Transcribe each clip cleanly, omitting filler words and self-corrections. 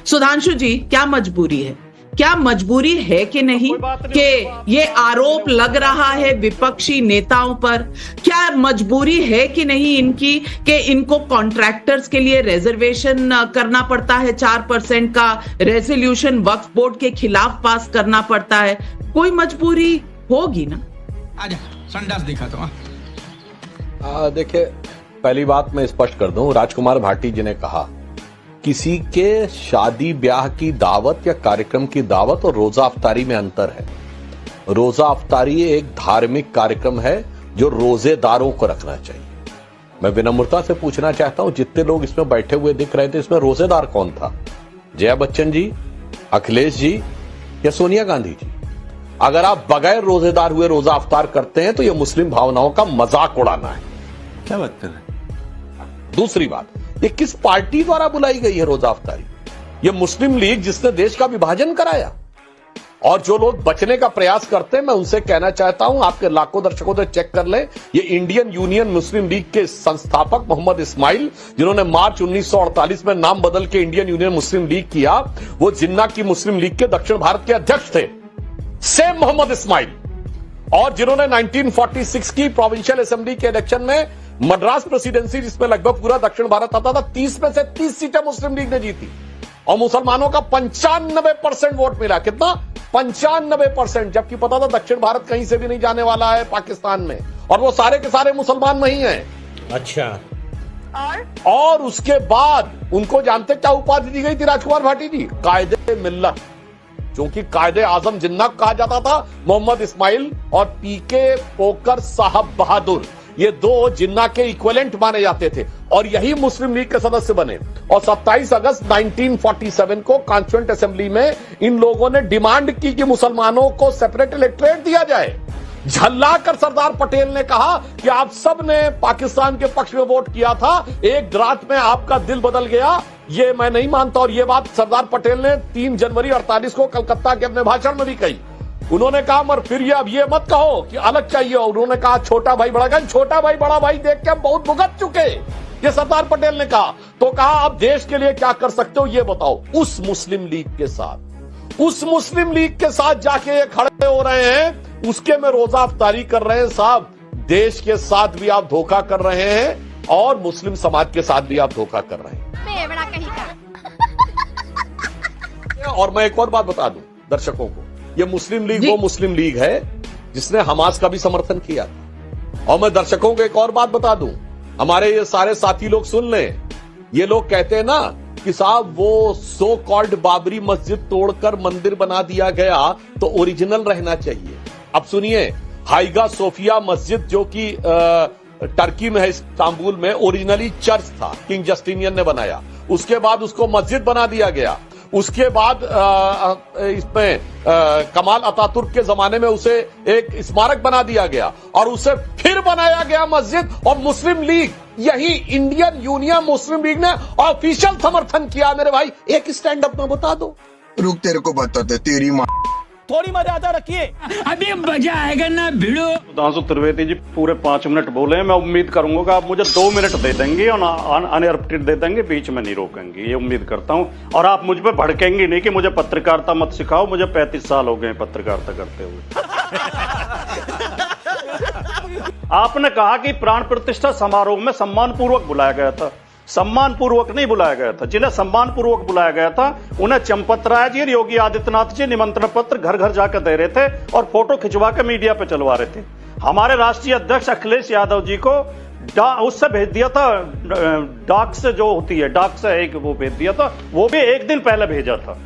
सुधांशु जी, क्या मजबूरी है? क्या मजबूरी है कि नहीं कि ये आरोप लग रहा है विपक्षी नेताओं पर? क्या मजबूरी है कि नहीं इनकी कि इनको कॉन्ट्रैक्टर्स के लिए रिजर्वेशन करना पड़ता है, 4% का रेजोल्यूशन वक्फ बोर्ड के खिलाफ पास करना पड़ता है? कोई मजबूरी होगी ना। आजा संडास दिखा तो। देखिए, पहली बात मैं स्पष्ट कर दूं, राजकुमार भाटी जी ने कहा किसी के शादी ब्याह की दावत या कार्यक्रम की दावत और रोजा अफ्तारी में अंतर है। रोजा अफ्तारी एक धार्मिक कार्यक्रम है जो रोजेदारों को रखना चाहिए। मैं विनम्रता से पूछना चाहता हूं, जितने लोग इसमें बैठे हुए दिख रहे थे, इसमें रोजेदार कौन था? जया बच्चन जी, अखिलेश जी या सोनिया गांधी जी? अगर आप बगैर रोजेदार हुए रोजा अफ्तार करते हैं तो यह मुस्लिम भावनाओं का मजाक उड़ाना है। क्या बात कर रहे हैं? दूसरी बात, ये किस पार्टी द्वारा बुलाई गई है रोजा अफ्तारी? ये मुस्लिम लीग जिसने देश का विभाजन कराया। और जो लोग बचने का प्रयास करते हैं, मैं उनसे कहना चाहता हूं, आपके लाखों दर्शकों से चेक कर लें, ये इंडियन यूनियन मुस्लिम लीग के संस्थापक मोहम्मद इस्माइल, जिन्होंने मार्च 1948 में नाम बदल के इंडियन यूनियन मुस्लिम लीग किया, वो जिन्ना की मुस्लिम लीग के दक्षिण भारत के अध्यक्ष थे, सेम मोहम्मद इस्माइल। और जिन्होंने 1946 की प्रोविंशियल असेंबली के इलेक्शन में मद्रास प्रेसिडेंसी, जिसमें लगभग पूरा दक्षिण भारत आता था, 30 में से 30 सीटें मुस्लिम लीग ने जीती और मुसलमानों का 95% वोट मिला। कितना? 95%। जबकि पता था दक्षिण भारत कहीं से भी नहीं जाने वाला है पाकिस्तान में, और वो सारे के सारे मुसलमान नहीं हैं। अच्छा। और उसके बाद उनको जानते क्या उपाधि दी गई थी राजकुमार भाटी जी? कायदे मिल्लत। क्योंकि कायदे आजम जिन्ना कहा जाता था मोहम्मद इस्माइल और पीके पोकर साहब बहादुर, ये दो जिन्ना के इक्विवेलेंट माने जाते थे और यही मुस्लिम लीग के सदस्य बने। और 27 अगस्त 1947 को कॉन्स्टिट्यूएंट असेंबली में इन लोगों ने डिमांड की कि मुसलमानों को सेपरेट इलेक्टोरेट दिया जाए। झल्लाकर सरदार पटेल ने कहा कि आप सब ने पाकिस्तान के पक्ष में वोट किया था, एक रात में आपका दिल बदल गया, ये मैं नहीं मानता। और ये बात सरदार पटेल ने 3 जनवरी 48 को कलकत्ता के अपने भाषण में भी कही। उन्होंने कहा मगर फिर ये अब ये मत कहो कि अलग चाहिए। उन्होंने कहा छोटा भाई बड़ा भाई, छोटा भाई बड़ा भाई देख के हम बहुत भुगत चुके, ये सरदार पटेल ने कहा। तो कहा अब देश के लिए क्या कर सकते हो ये बताओ। उस मुस्लिम लीग के साथ जाके ये खड़े हो रहे हैं, उसके में रोजा अफ्तारी कर रहे हैं। साहब, देश के साथ भी आप धोखा कर रहे हैं और मुस्लिम समाज के साथ भी आप धोखा कर रहे हैं। और मैं एक और बात बता दूं दर्शकों को, ये मुस्लिम लीग वो मुस्लिम लीग है जिसने हमास का भी समर्थन किया था। और मैं दर्शकों को एक और बात बता दूं, हमारे ये सारे साथी लोग सुन लें, ये लोग कहते हैं ना कि साहब वो सो कॉल्ड बाबरी मस्जिद तोड़कर मंदिर बना दिया गया तो ओरिजिनल रहना चाहिए। अब सुनिए, हाइगा सोफिया मस्जिद जो कि टर्की में है, इस्तांबुल में, ओरिजिनली चर्च था, किंग जस्टिनियन ने बनाया। उसके बाद उसको मस्जिद बना दिया गया। उसके बाद इसमें कमाल अतातुर्क के जमाने में उसे एक स्मारक बना दिया गया और उसे फिर बनाया गया मस्जिद। और मुस्लिम लीग, यही इंडियन यूनियन मुस्लिम लीग ने ऑफिशियल समर्थन किया। मेरे भाई, एक स्टैंड अप में बता दो। रुक, तेरे को बताते, तेरी माँ थोड़ी मर्यादा रखिए, अभी मजा आएगा ना भिड़ो। सुधांशु त्रिवेदी जी पूरे 5 मिनट बोले, मैं उम्मीद करूंगा कि आप मुझे 2 मिनट दे देंगे और अनइंटरप्टेड दे देंगे, बीच में नहीं रोकेंगे, ये उम्मीद करता हूं। और आप मुझ पे भड़केंगे नहीं कि मुझे पत्रकारिता मत सिखाओ, मुझे 35 साल हो गए पत्रकारिता करते हुए। आपने कहा कि प्राण प्रतिष्ठा समारोह में सम्मानपूर्वक बुलाया गया था। सम्मानपूर्वक नहीं बुलाया गया था। जिन्हें सम्मानपूर्वक बुलाया गया था उन्हें चंपत राय जी और योगी आदित्यनाथ जी निमंत्रण पत्र घर घर जाकर दे रहे थे और फोटो खिंचवा के मीडिया पे चलवा रहे थे। हमारे राष्ट्रीय अध्यक्ष अखिलेश यादव जी को उससे भेज दिया था, डाक से जो होती है, डाक से एक वो भेज दिया था, वो भी 1 दिन पहले भेजा था।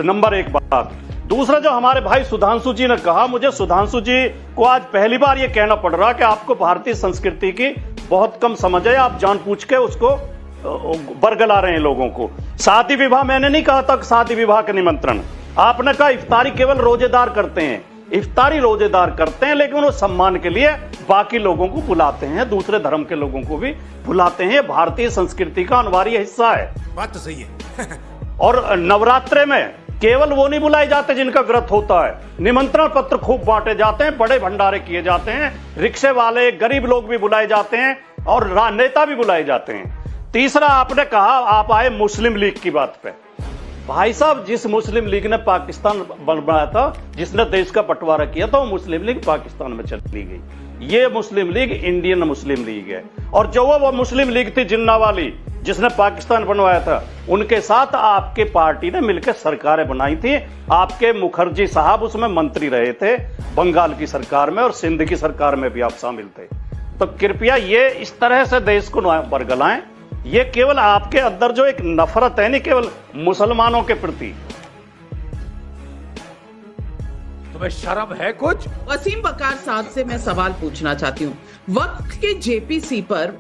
नंबर 1 बात। दूसरा, जो हमारे भाई सुधांशु जी ने कहा, मुझे सुधांशु जी को आज पहली बार ये कहना पड़ रहा कि आपको भारतीय संस्कृति की बहुत कम समझ है, आप जानबूझ के उसको बरगला रहे हैं लोगों को। शादी विवाह मैंने नहीं कहा था, शादी विवाह के निमंत्रण आपने कहा इफ्तारी केवल रोजेदार करते हैं। इफ्तारी रोजेदार करते हैं, लेकिन वो सम्मान के लिए बाकी लोगों को बुलाते हैं, दूसरे धर्म के लोगों को भी बुलाते हैं। भारतीय संस्कृति का अनिवार्य हिस्सा है। बात तो सही है। और नवरात्रे में केवल वो नहीं बुलाए जाते जिनका व्रत होता है, निमंत्रण पत्र खूब बांटे जाते हैं, बड़े भंडारे किए जाते हैं, रिक्शे वाले, गरीब लोग भी बुलाए जाते हैं और नेता भी बुलाए जाते हैं। तीसरा, आपने कहा आप आए मुस्लिम लीग की बात पे। भाई साहब, जिस मुस्लिम लीग ने पाकिस्तान बनाया था, जिसने देश का बंटवारा किया था, वो मुस्लिम लीग पाकिस्तान में चली गई। ये मुस्लिम लीग इंडियन मुस्लिम लीग है। और जो वो मुस्लिम लीग थी जिन्ना वाली, जिसने पाकिस्तान बनवाया था, उनके साथ आपके पार्टी ने मिलकर सरकारें बनाई थी। आपके मुखर्जी साहब उसमें मंत्री रहे थे, बंगाल की सरकार में, और सिंध की सरकार में भी आप शामिल थे। तो कृपया ये इस तरह से देश को बरगलाएं। ये केवल आपके अंदर जो एक नफरत है, नहीं केवल मुसलमानों के प्रति। तुम्हें शर्म है कुछ? वसीम बकार साहब से मैं सवाल पूछना चाहती हूँ। वक्त के जेपीसी पर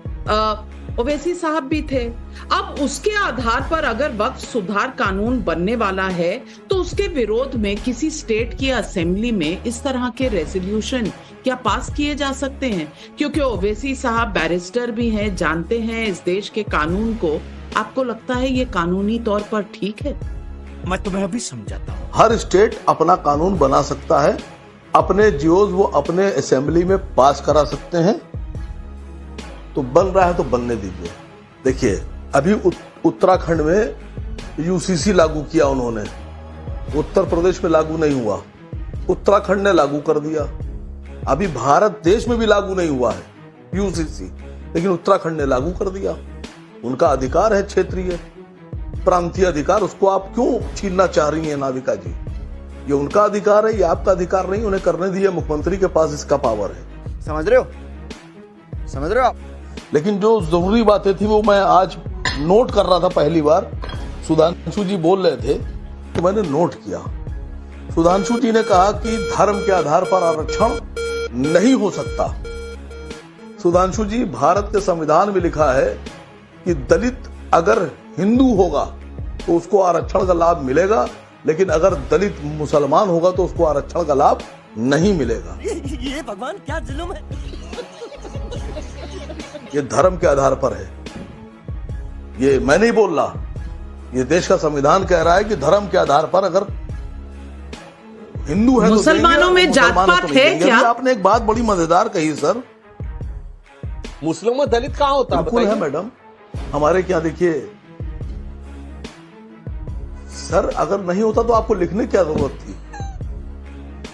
ओवैसी साहब भी थे। अब उसके आधार पर अगर वक्त सुधार कानून बनने वाला है तो उसके विरोध में किसी स्टेट की असेंबली में इस तरह के रेजोल्यूशन क्या पास किए जा सकते हैं? क्योंकि ओवैसी साहब बैरिस्टर भी हैं, जानते हैं इस देश के कानून को। आपको लगता है ये कानूनी तौर पर ठीक है? मैं तुम्हें अभी समझाता हूँ। हर स्टेट अपना कानून बना सकता है, अपने जियोज वो अपने असेंबली में पास करा सकते हैं। तो बन रहा है तो बनने दीजिए। देखिए, अभी उत्तराखंड में यूसीसी लागू किया उन्होंने, उत्तर प्रदेश में लागू नहीं हुआ, उत्तराखंड ने लागू कर दिया। अभी भारत देश में भी लागू नहीं हुआ है यूसीसी, लेकिन उत्तराखंड ने लागू कर दिया। उनका अधिकार है, क्षेत्रीय प्रांतीय अधिकार, उसको आप क्यों छीनना चाह रही हैं नाविका जी? ये उनका अधिकार है, ये आपका अधिकार नहीं। उन्हें करने दिया, मुख्यमंत्री के पास इसका पावर है। समझ रहे हो? समझ रहे हो आप? लेकिन जो जरूरी बातें थी वो मैं आज नोट कर रहा था। पहली बार सुधांशु जी बोल रहे थे तो मैंने नोट किया। सुधांशु जी ने कहा कि धर्म के आधार पर आरक्षण नहीं हो सकता। सुधांशु जी, भारत के संविधान में लिखा है कि दलित अगर हिंदू होगा तो उसको आरक्षण का लाभ मिलेगा, लेकिन अगर दलित मुसलमान होगा तो उसको आरक्षण का लाभ नहीं मिलेगा। ये भगवान क्या जुल्म है। ये धर्म के आधार पर है, ये मैं नहीं बोल रहा, ये देश का संविधान कह रहा है कि धर्म के आधार पर अगर हिंदू है मुसलमानों में जात पात है क्या? आपने एक बात बड़ी मजेदार कही सर। मुस्लिम में दलित कहां होता बिल्कुल है मैडम, हमारे क्या देखिए सर, अगर नहीं होता तो आपको लिखने की क्या जरूरत थी?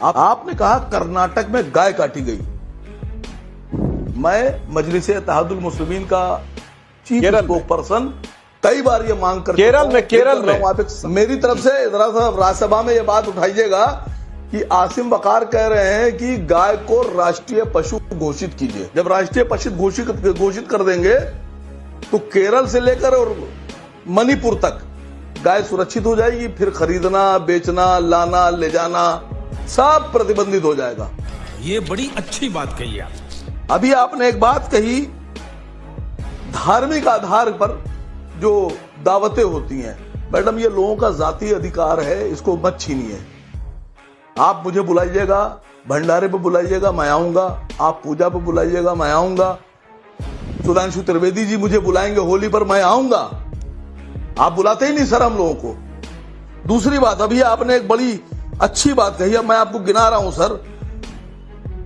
आपने कहा कर्नाटक में गाय काटी गई। मैं मजलिस इत्तेहादुल मुस्लिमीन का चीफ स्पोक पर्सन कई बार ये मांग कर केरल में आप मेरी तरफ से जरा सा राज्यसभा में ये बात उठाइएगा कि आसिम बकार कह रहे हैं कि गाय को राष्ट्रीय पशु घोषित कीजिए। जब राष्ट्रीय पशु घोषित कर देंगे तो केरल से लेकर और मणिपुर तक गाय सुरक्षित हो जाएगी। फिर खरीदना, बेचना, लाना, ले जाना सब प्रतिबंधित हो जाएगा। ये बड़ी अच्छी बात कही आप। अभी आपने एक बात कही, धार्मिक आधार पर जो दावतें होती हैं, मैडम ये लोगों का जातीय अधिकार है, इसको मत छीनिए। आप मुझे बुलाइएगा, भंडारे पे बुलाइएगा, मैं आऊंगा। आप पूजा पे बुलाइएगा, मैं आऊंगा। सुधांशु त्रिवेदी जी मुझे बुलाएंगे होली पर, मैं आऊंगा। आप बुलाते ही नहीं सर हम लोगों को। दूसरी बात, अभी आपने एक बड़ी अच्छी बात कही, अब मैं आपको गिना रहा हूं सर।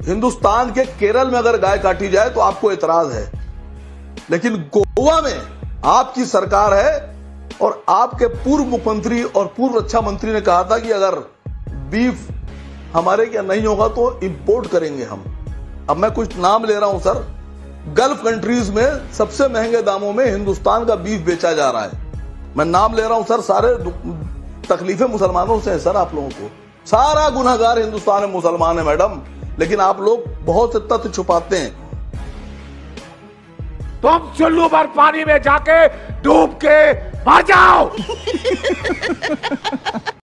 हिंदुस्तान के केरल में अगर गाय काटी जाए तो आपको एतराज है, लेकिन गोवा में आपकी सरकार है और आपके पूर्व मुख्यमंत्री और पूर्व रक्षा मंत्री ने कहा था कि अगर बीफ हमारे क्या नहीं होगा तो इंपोर्ट करेंगे हम। अब मैं कुछ नाम ले रहा हूं सर। गल्फ कंट्रीज में सबसे महंगे दामों में हिंदुस्तान का बीफ बेचा जा रहा है। मैं नाम ले रहा हूं सर। सारे तकलीफें मुसलमानों से है सर। आप लोगों को सारा गुनहगार हिंदुस्तान में मुसलमान है मैडम, लेकिन आप लोग बहुत से तथ्य छुपाते हैं। तुम चुल्लू भर पानी में जाके डूब के मर जाओ।